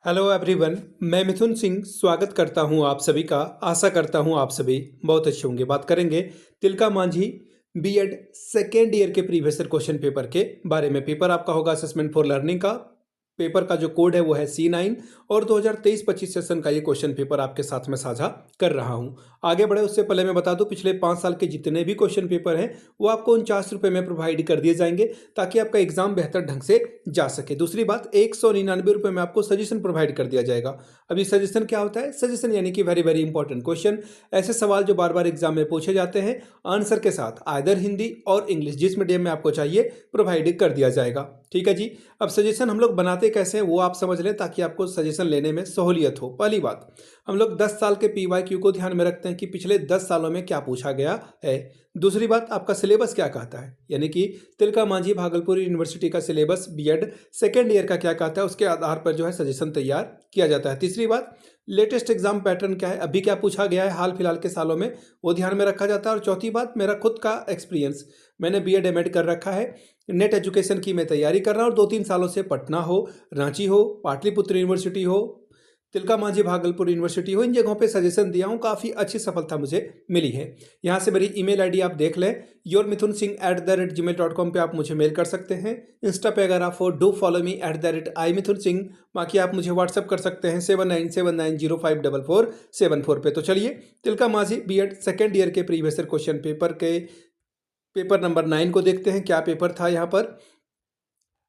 Hello everyone, मैं मिथुन सिंह स्वागत करता हूं आप सभी का। आशा करता हूं आप सभी बहुत अच्छे होंगे। बात करेंगे Tilka Manjhi BEd second year के प्रीवियस ईयर क्वेश्चन पेपर के बारे में। पेपर आपका होगा असेसमेंट फॉर लर्निंग का। पेपर का जो कोड है वो है C9 और 2023-25 सेशन का ये क्वेश्चन पेपर आपके साथ में साझा कर रहा हूं। आगे बढ़े उससे पहले मैं बता दूं, पिछले 5 साल के जितने भी क्वेश्चन पेपर हैं वो आपको 49 रुपये में प्रोवाइड कर दिए जाएंगे ताकि आपका एग्जाम बेहतर ढंग से जा सके। दूसरी बात, 199 रुपये में आपको सजेशन प्रोवाइड कर दिया जाएगा। अभी सजेशन क्या होता है? सजेशन यानी कि वेरी वेरी इंपॉर्टेंट क्वेश्चन, ऐसे सवाल जो बार बार एग्जाम में पूछे जाते हैं, आंसर के साथ आइदर हिंदी और इंग्लिश जिस मीडियम में आपको चाहिए प्रोवाइड कर दिया जाएगा। ठीक है जी। अब सजेशन हम लोग बनाते कैसे हैं वो आप समझ लें ताकि आपको सजेशन लेने में सहूलियत हो। पहली बात, हम लोग 10 साल के PYQ को ध्यान में रखते हैं कि पिछले 10 सालों में क्या पूछा गया है। दूसरी बात, आपका सिलेबस क्या कहता है, यानी कि तिलका मांझी भागलपुर यूनिवर्सिटी का सिलेबस बीएड सेकेंड ईयर का क्या कहता है, उसके आधार पर जो है सजेशन तैयार किया जाता है। तीसरी बात, लेटेस्ट एग्जाम पैटर्न क्या है, अभी क्या पूछा गया है हाल फिलहाल के सालों में, वो ध्यान में रखा जाता है। और चौथी बात, मेरा खुद का एक्सपीरियंस, मैंने बीएड एमएड कर रखा है, नेट एजुकेशन की मैं तैयारी कर रहा हूँ और 2-3 सालों से पटना हो, रांची हो, पाटलिपुत्र यूनिवर्सिटी हो, तिलका मांझी भागलपुर यूनिवर्सिटी हो, इन जगहों पे सजेशन दिया हूँ। काफ़ी अच्छी सफलता मुझे मिली है। यहाँ से मेरी ईमेल आईडी आप देख लें, yourmithunsingh@gmail.com पे आप मुझे मेल कर सकते हैं। इंस्टा पे अगर आप हो, डू फॉलो मी @imithunsingh। बाकी आप मुझे व्हाट्सअप कर सकते हैं 7979054474 पे। तो चलिए, Tilka Manjhi BEd second year के प्रीवियस ईयर क्वेश्चन पेपर के पेपर नंबर 9 को देखते हैं। क्या पेपर था यहाँ पर?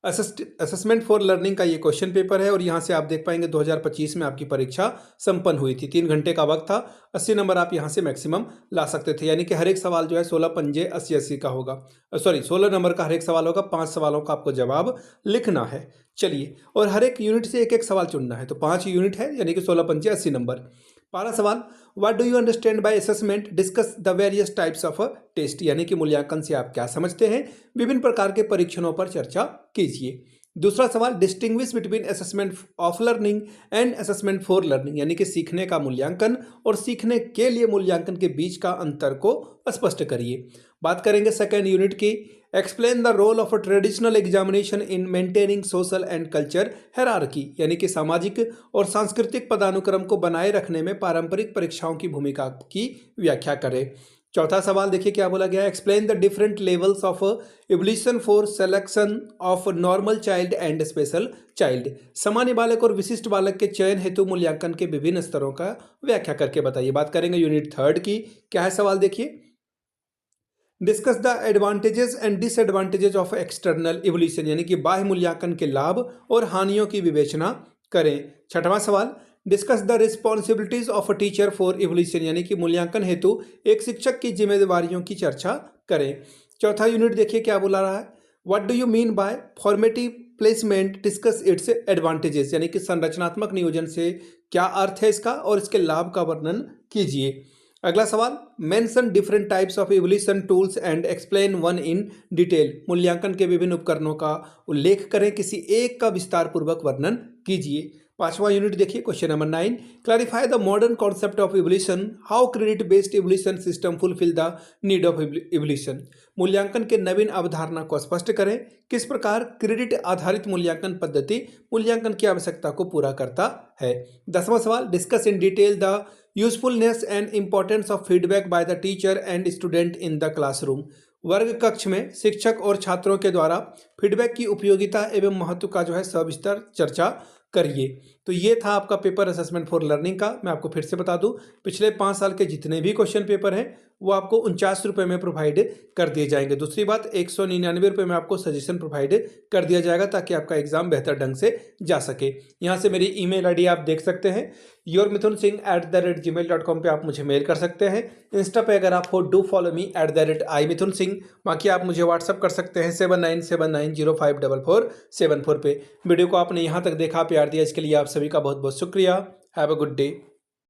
असेसमेंट फॉर लर्निंग का ये क्वेश्चन पेपर है और यहाँ से आप देख पाएंगे 2025 में आपकी परीक्षा संपन्न हुई थी। 3 घंटे का वक्त था, 80 नंबर आप यहाँ से मैक्सिमम ला सकते थे, यानी कि हर एक सवाल जो है 16 पंजे 80-80 का होगा। सॉरी, 16 नंबर का हर एक सवाल होगा। 5 सवालों का आपको जवाब लिखना है। चलिए, और हर एक यूनिट से एक एक सवाल चुनना है, तो 5 यूनिट है यानी कि 16 पंजे 80 नंबर। पहला सवाल, what do you understand by assessment, discuss the various types of a test, यानी कि मूल्यांकन से आप क्या समझते हैं, विभिन्न प्रकार के परीक्षणों पर चर्चा कीजिए। दूसरा सवाल, distinguish between assessment of learning and assessment for learning, यानी कि सीखने का मूल्यांकन और सीखने के लिए मूल्यांकन के बीच का अंतर को स्पष्ट करिए। बात करेंगे सेकेंड यूनिट की, explain the role of a traditional examination in maintaining social and culture hierarchy, यानी कि सामाजिक और सांस्कृतिक पदानुक्रम को बनाए रखने में पारंपरिक परीक्षाओं की भूमिका की व्याख्या करें। चौथा सवाल देखिए क्या बोला गया है, explain the different levels of evolution for selection of normal child and special child, सामान्य बालक और विशिष्ट बालक के चयन हेतु मूल्यांकन के विभिन्न स्तरों का व्याख्या करके बताइए। बात करेंगे यूनिट 3 की। क्या है सवाल देखिए, discuss the advantages and disadvantages of external evolution, यानी कि बाह्य मूल्यांकन के लाभ और हानियों की विवेचना करें। छठवां सवाल, discuss the responsibilities of a teacher for evolution, यानी कि मूल्यांकन हेतु एक शिक्षक की जिम्मेदारियों की चर्चा करें। चौथा यूनिट देखिए क्या बोला रहा है, what do you mean by formative placement, discuss its advantages, यानी कि संरचनात्मक नियोजन से क्या अर्थ है इसका और इसके लाभ का वर्णन कीजिए। अगला सवाल, mention different types of evolution tools and explain one in detail, मूल्यांकन के विभिन्न उपकरणों का उल्लेख करें, किसी एक का विस्तार पूर्वक वर्णन कीजिए। पांचवा यूनिट देखिए, question number 9, clarify the modern concept of evolution, how credit based evolution system fulfil the need of evolution, मूल्यांकन के नवीन अवधारणा को स्पष्ट करें, किस प्रकार क्रेडिट आधारित मूल्यांकन पद्धति मूल्यांकन की आवश्यकता को पूरा करता है। 10वां सवाल, discuss in detail the usefulness and importance of feedback by the teacher and student in the classroom, वर्ग कक्ष में शिक्षक और छात्रों के द्वारा फीडबैक की उपयोगिता एवं महत्व का जो है सविस्तर चर्चा करिए। तो ये था आपका पेपर असेसमेंट फॉर लर्निंग का। मैं आपको फिर से बता दूं, पिछले 5 साल के जितने भी क्वेश्चन पेपर हैं वो आपको 49 रुपये में प्रोवाइड कर दिए जाएंगे। दूसरी बात, 199 रुपये में आपको सजेशन प्रोवाइड कर दिया जाएगा ताकि आपका एग्जाम बेहतर ढंग से जा सके। यहाँ से मेरी ईमेल आईडी आप देख सकते हैं, yourmithunsingh@gmail.com पे आप मुझे मेल कर सकते हैं। इंस्टा पे अगर आप हो, डू फॉलो मी @imithunsingh। बाकी आप मुझे व्हाट्सअप कर सकते हैं 7979054474 पे। वीडियो को आपने यहाँ तक देखा, प्यार दिया, इसके लिए आप सभी का बहुत बहुत शुक्रिया। Have a good day.